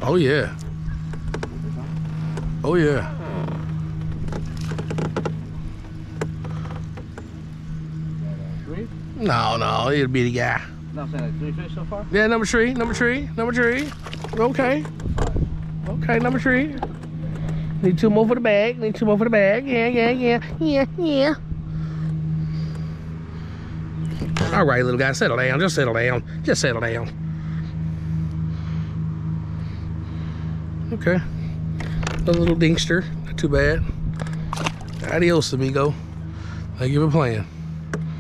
Oh yeah. Oh yeah. Three? No, he'll be the guy. No, I'm saying like 3 fish so far? Yeah, number three. Okay. Okay, number three. Need 2 more for the bag. Yeah. All right, little guy, settle down. Just settle down. Okay. A little dingster. Not too bad. Adios, amigo. Thank you for playing.